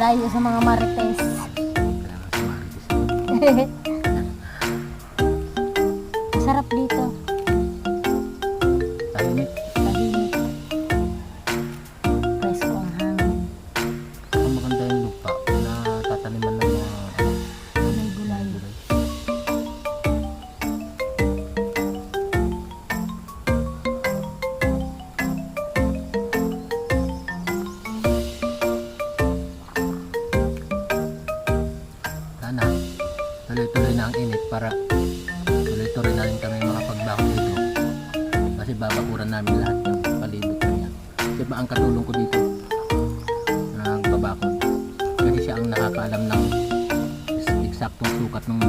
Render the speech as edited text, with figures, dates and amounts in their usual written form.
Layo sa mga marites. Kailangan sa Marites. Sarap dito. Tahimik. Tahimik. Presko ang hangin. Ang maganda yung lupa na tataniman ng mga May gulay. gulay. Sana tuloy-tuloy na ang init para tuloy-tuloy na rin kami makapagbako dito. Kasi babakuran namin lahat ng palibot na yan. Diba ang katulong ko dito ng babakod. Kasi siya ang nakakaalam ng eksaktong sukat ng